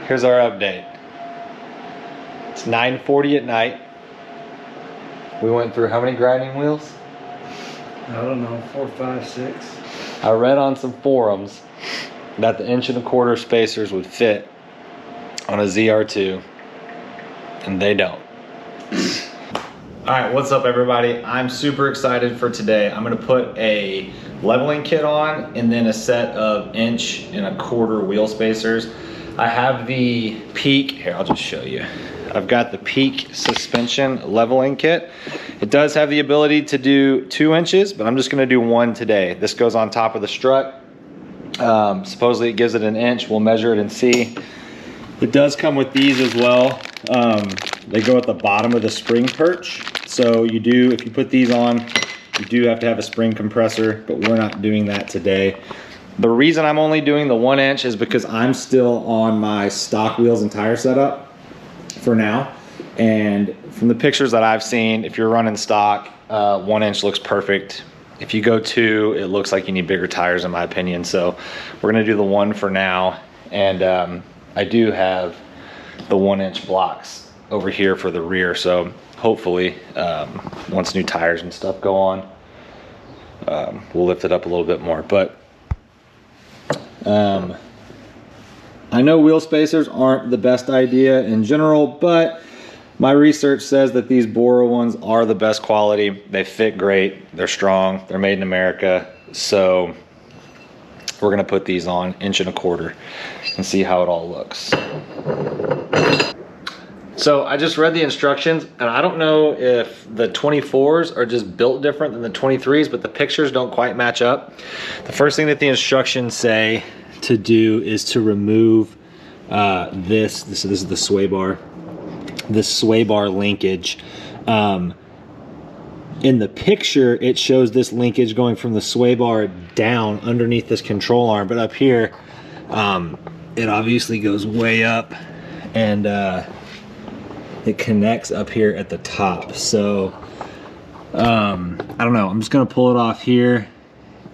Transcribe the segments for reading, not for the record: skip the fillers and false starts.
here's our update. It's 9:40 at night. We went through how many grinding wheels? I don't know, 4, 5, 6. I read on some forums that the 1¼ inch spacers would fit on a ZR2, and they don't. All right, what's up everybody? I'm super excited for today. I'm gonna put a leveling kit on and then a set of 1¼ wheel spacers. I have the Peak, here I'll just show you. I've got the Peak suspension leveling kit. It does have the ability to do 2 inches, but I'm just gonna do 1 today. This goes on top of the strut. Supposedly it gives it 1 inch. We'll measure it and see. It does come with these as well. They go at the bottom of the spring perch. So you do, if you put these on, you do have to have a spring compressor, but we're not doing that today. The reason I'm only doing the 1 inch is because I'm still on my stock wheels and tire setup for now. And from the pictures that I've seen, if you're running stock, 1 inch looks perfect. If you go 2, it looks like you need bigger tires in my opinion. So we're gonna do the 1 for now. And I do have the 1 inch blocks over here for the rear. So hopefully once new tires and stuff go on, we'll lift it up a little bit more. But I know wheel spacers aren't the best idea in general, but my research says that these Bora ones are the best quality. They fit great, they're strong, they're made in America. So we're gonna put these on 1¼ inch and see how it all looks. So I just read the instructions and I don't know if the 24s are just built different than the 23s, but the pictures don't quite match up. The first thing that the instructions say to do is to remove this is the sway bar. This sway bar linkage. In the picture, it shows this linkage going from the sway bar down underneath this control arm, but up here, it obviously goes way up and it connects up here at the top. So, I don't know, I'm just gonna pull it off here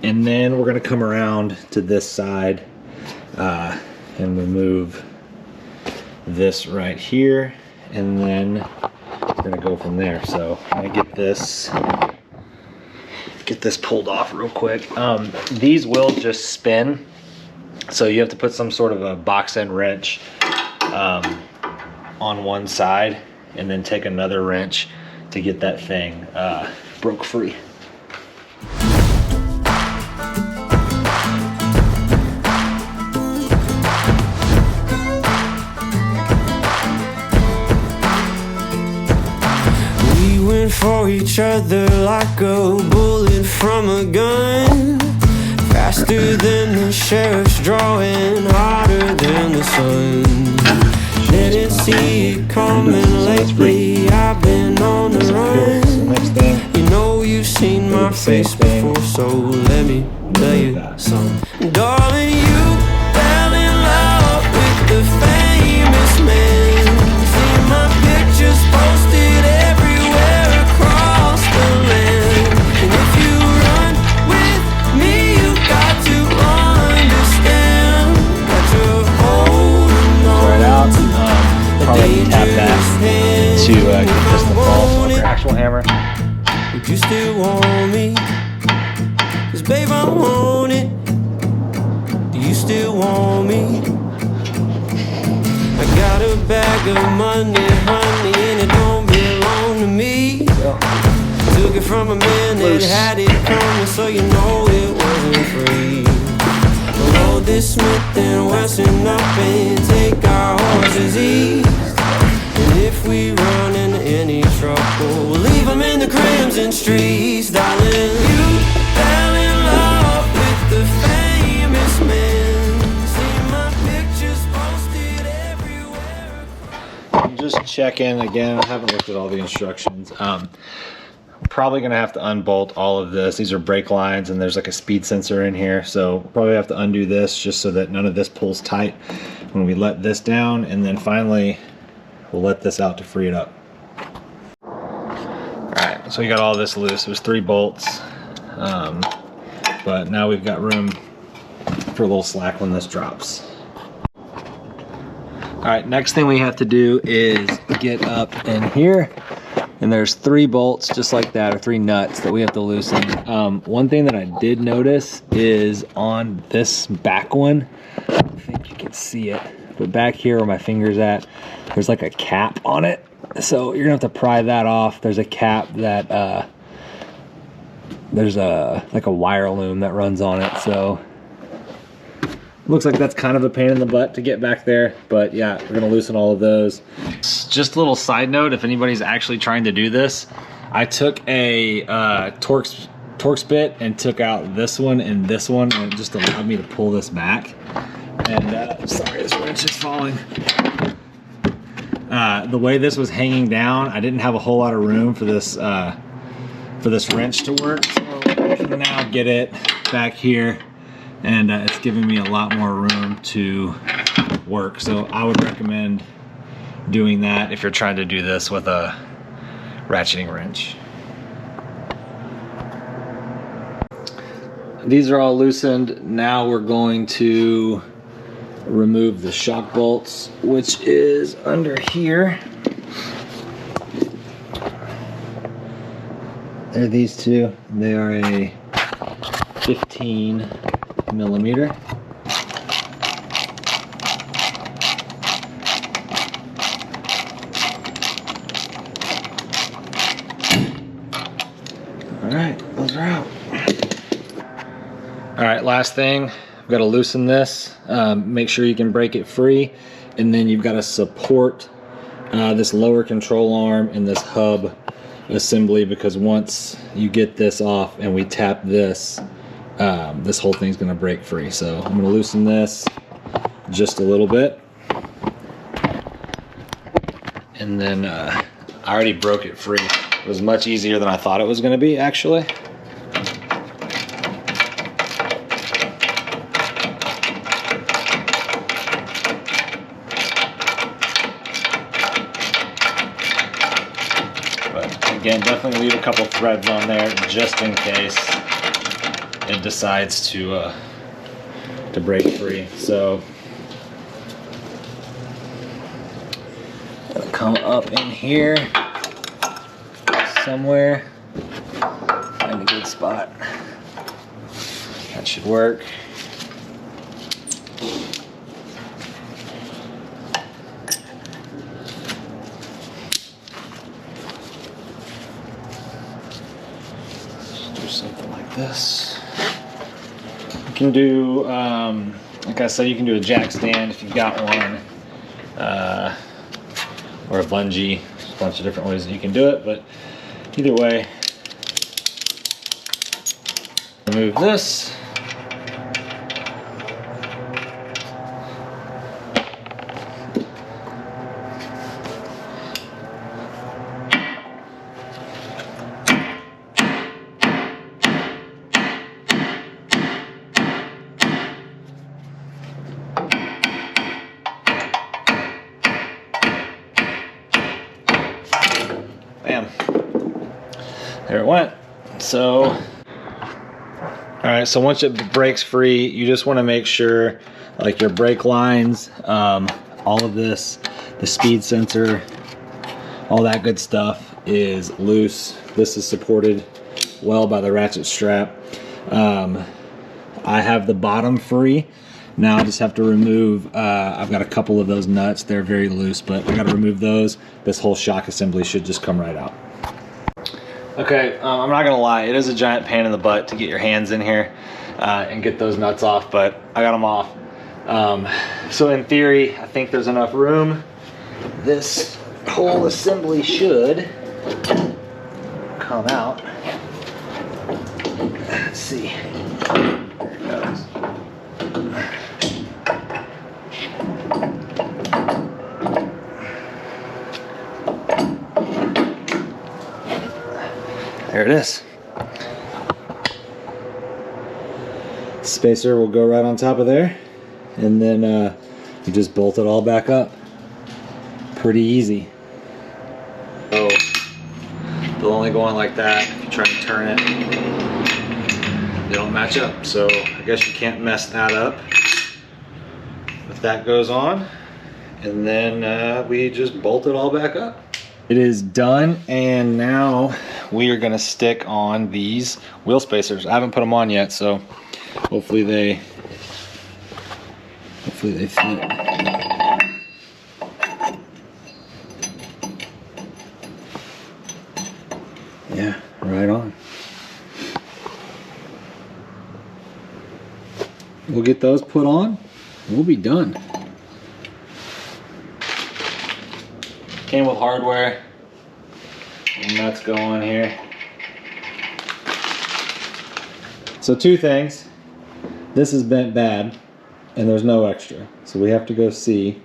and then we're gonna come around to this side and remove this right here. And then we're gonna go from there. So I'm gonna get this pulled off real quick. These will just spin, so you have to put some sort of a box end wrench on one side, and then take another wrench to get that thing broke free. For each other like a bullet from a gun, faster than the sheriff's drawing, hotter than the sun. Didn't see it coming lately, I've been on the run. You know you've seen my face before, so let me tell you something. Darling, you fell in love with the famous man. See my pictures posted everywhere across the land. And if you run with me, you got to understand that you're holding on to Probably tap that to get this to fall with your actual hammer. Would you still want me? 'Cause babe, I want it. Do you still want me? I got a bag of money, honey, and it don't belong to me. Took it from a man that had it coming, so you know it wasn't free. Load this Smith and Wesson up and take our horses east. And if we run into any trouble, we'll leave them in the crimson streets. Darling, you fell in love with the famous man. See my pictures posted everywhere. I'm just checking again. I haven't looked at all the instructions. I'm probably gonna have to unbolt all of this. These are brake lines and there's like a speed sensor in here. So we'll probably have to undo this just so that none of this pulls tight when we let this down. And then finally, we'll let this out to free it up. All right, so we got all this loose. There's 3 bolts, but now we've got room for a little slack when this drops. All right, next thing we have to do is get up in here, and there's 3 bolts just like that, or 3 nuts that we have to loosen. One thing that I did notice is on this back one, I don't think you can see it, but back here where my finger's at, there's like a cap on it. So you're gonna have to pry that off. There's a cap that, there's like a wire loom that runs on it. So looks like that's kind of a pain in the butt to get back there, but yeah, we're gonna loosen all of those. Just a little side note, if anybody's actually trying to do this, I took a Torx bit and took out this one and this one, and it just allowed me to pull this back. And sorry, this wrench is falling. The way this was hanging down, I didn't have a whole lot of room for this wrench to work. So I can now get it back here, and it's giving me a lot more room to work. So I would recommend doing that if you're trying to do this with a ratcheting wrench. These are all loosened. Now we're going to remove the shock bolts, which is under here. They're these 2. They are a 15 millimeter. All right, those are out. All right, last thing, we've got to loosen this. Make sure you can break it free, and then you've got to support this lower control arm and this hub assembly, because once you get this off and we tap this, this whole thing's going to break free. So I'm going to loosen this just a little bit, and then I already broke it free. It was much easier than I thought it was going to be, actually. Again, definitely leave a couple threads on there just in case it decides to break free. So gonna come up in here somewhere, find a good spot. That should work. Something like this. You can do, like I said, you can do a jack stand if you've got one, or a bungee. There's a bunch of different ways that you can do it, but either way, remove this. Bam. There it went. So, all right, so once it breaks free, you just want to make sure, like, your brake lines, all of this, the speed sensor, all that good stuff is loose. This is supported well by the ratchet strap. I have the bottom free. Now I just have to remove, I've got a couple of those nuts. They're very loose, but I got to remove those. This whole shock assembly should just come right out. Okay, I'm not gonna lie, it is a giant pain in the butt to get your hands in here and get those nuts off, but I got them off. So in theory, I think there's enough room. This whole assembly should come out. Let's see. There it goes. There it is. Spacer will go right on top of there, and then you just bolt it all back up. Pretty easy. So they'll only go on like that. If you try to turn it, they don't match up. So I guess you can't mess that up. But that goes on, and then we just bolt it all back up. It is done, and now we are gonna stick on these wheel spacers. I haven't put them on yet, so hopefully they fit. Yeah, right on. We'll get those put on. We'll be done. Came with hardware. And nuts go on here. So two things. This is bent bad, and there's no extra. So we have to go see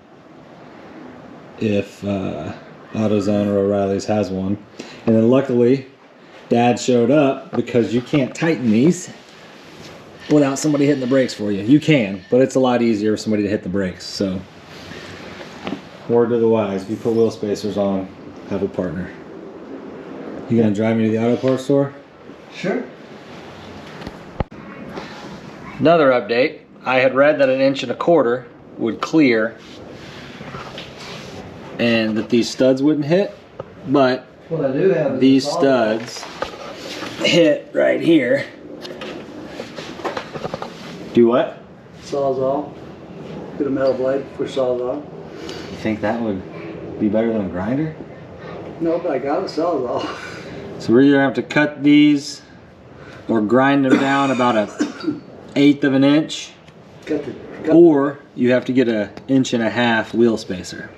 if AutoZone or O'Reilly's has one. And then luckily, Dad showed up, because you can't tighten these without somebody hitting the brakes for you. You can, but it's a lot easier for somebody to hit the brakes. So, word to the wise, if you put wheel spacers on, have a partner. You gonna drive me to the auto parts store? Sure. Another update. I had read that 1.25 inches would clear and that these studs wouldn't hit, but What I do have these studs hit right here. Do what? Sawzall. Get a metal blade for Sawzall. You think that would be better than a grinder? No, but I got a Sawzall. So we're either have to cut these or grind them down about 1/8 of an inch, or you have to get 1.5 inch wheel spacer.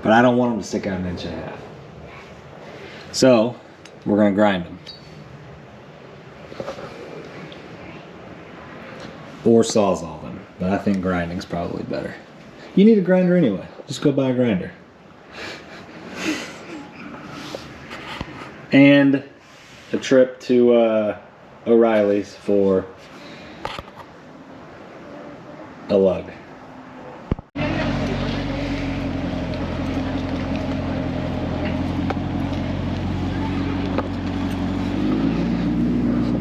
But I don't want them to stick out 1.5 inches. So we're gonna grind them. Or Sawzall them, but I think grinding's probably better. You need a grinder anyway. Just go buy a grinder. And a trip to O'Reilly's for a lug.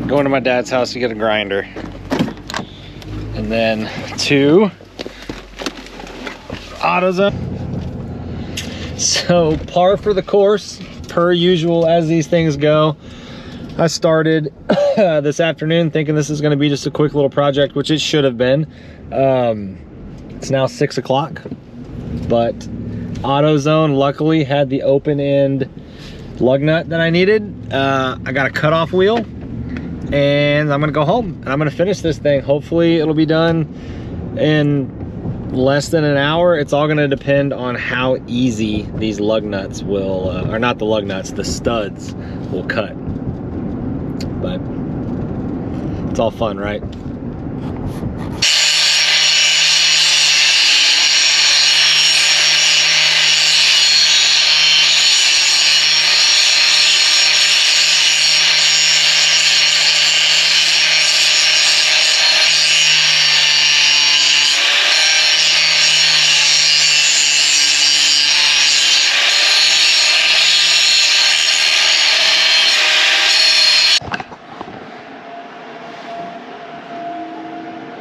Going to my dad's house to get a grinder. And then to AutoZone. So par for the course, per usual as these things go. I started this afternoon thinking this is gonna be just a quick little project, which it should have been. It's now 6 o'clock, but AutoZone luckily had the open end lug nut that I needed. I got a cutoff wheel, and I'm gonna go home and I'm gonna finish this thing. Hopefully it'll be done in less than an hour. It's all gonna depend on how easy these lug nuts will, or not the lug nuts, the studs will cut. But it's all fun, right?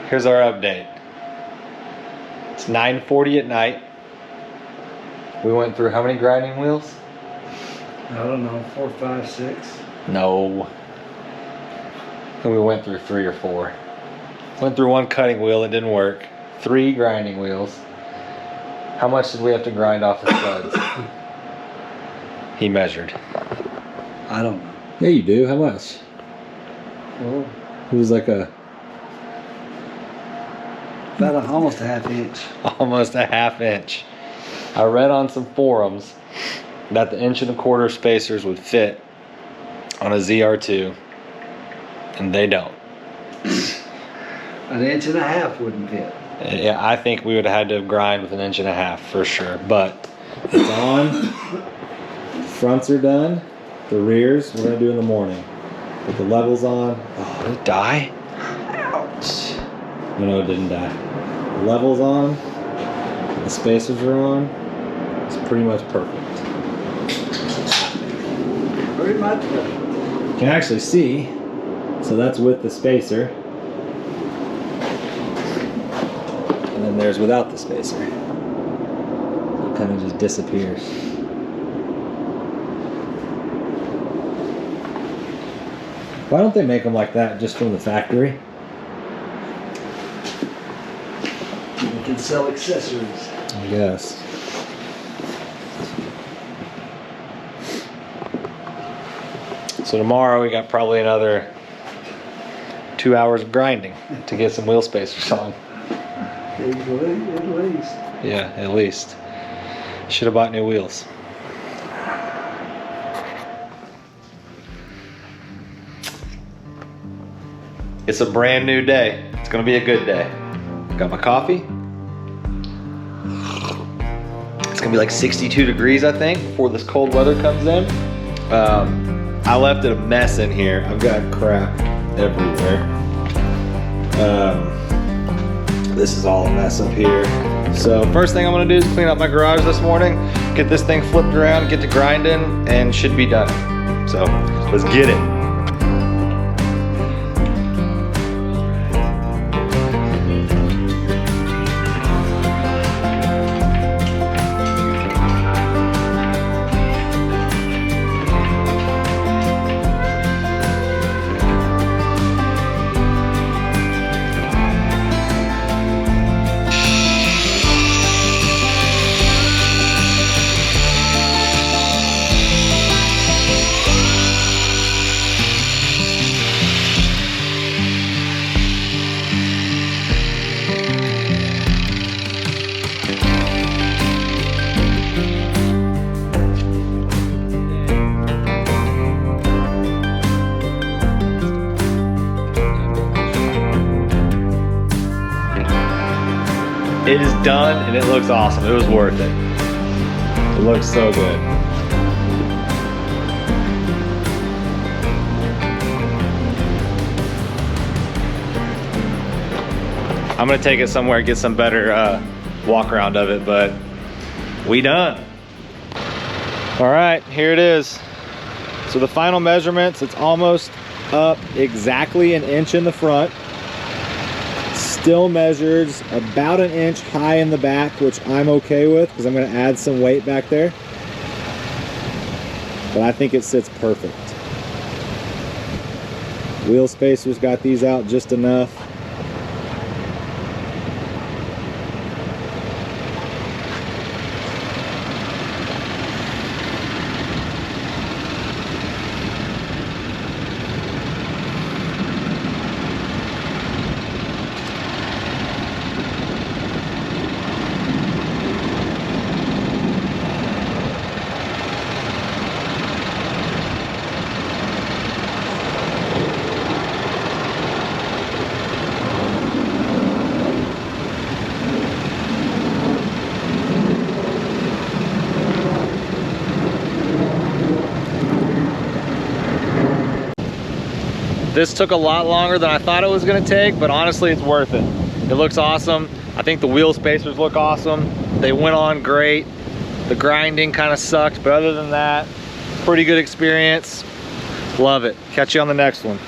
Here's our update. It's 9:40 at night. We went through how many grinding wheels? I don't know, 4, 5, 6. No. I think we went through 3 or 4. Went through 1 cutting wheel, it didn't work. 3 grinding wheels. How much did we have to grind off the studs? He measured. I don't know. Yeah, you do. How much? Well, It was like about almost a 1/2 inch. almost a 1/2 inch. I read on some forums that the 1.25 inch spacers would fit on a ZR2, and they don't. 1.5 inches wouldn't fit. Yeah, I think we would have had to grind with 1.5 inches for sure, but it's on. Fronts are done. The rears we're gonna do in the morning. Put the levels on. Oh, did it die? Ouch. No, it didn't die. The levels on. The spacers are on. It's pretty much perfect. Pretty much. You can actually see. So that's with the spacer. And then there's without the spacer. kind of just disappears. Why don't they make them like that just from the factory? You can sell accessories. I guess. So tomorrow we got probably another 2 hours of grinding to get some wheel spacers on. At least. Yeah, at least. Should have bought new wheels. It's a brand new day. It's gonna be a good day. Got my coffee. It's gonna be like 62 degrees, I think, before this cold weather comes in. I left it a mess in here. I've got crap everywhere. This is all a mess up here. So first thing I'm gonna do is clean up my garage this morning, get this thing flipped around, get to grinding, and should be done. So let's get it. It is done and it looks awesome. It was worth it. It looks so good. I'm gonna take it somewhere, get some better walk around of it, but we done. All right, here it is. So the final measurements, it's almost up exactly an inch in the front. Still measures about an inch high in the back, which I'm okay with because I'm going to add some weight back there. But I think it sits perfect. Wheel spacers got these out just enough. This took a lot longer than I thought it was gonna take, but honestly, it's worth it. It looks awesome. I think the wheel spacers look awesome. They went on great. The grinding kind of sucked, but other than that, pretty good experience. Love it. Catch you on the next one.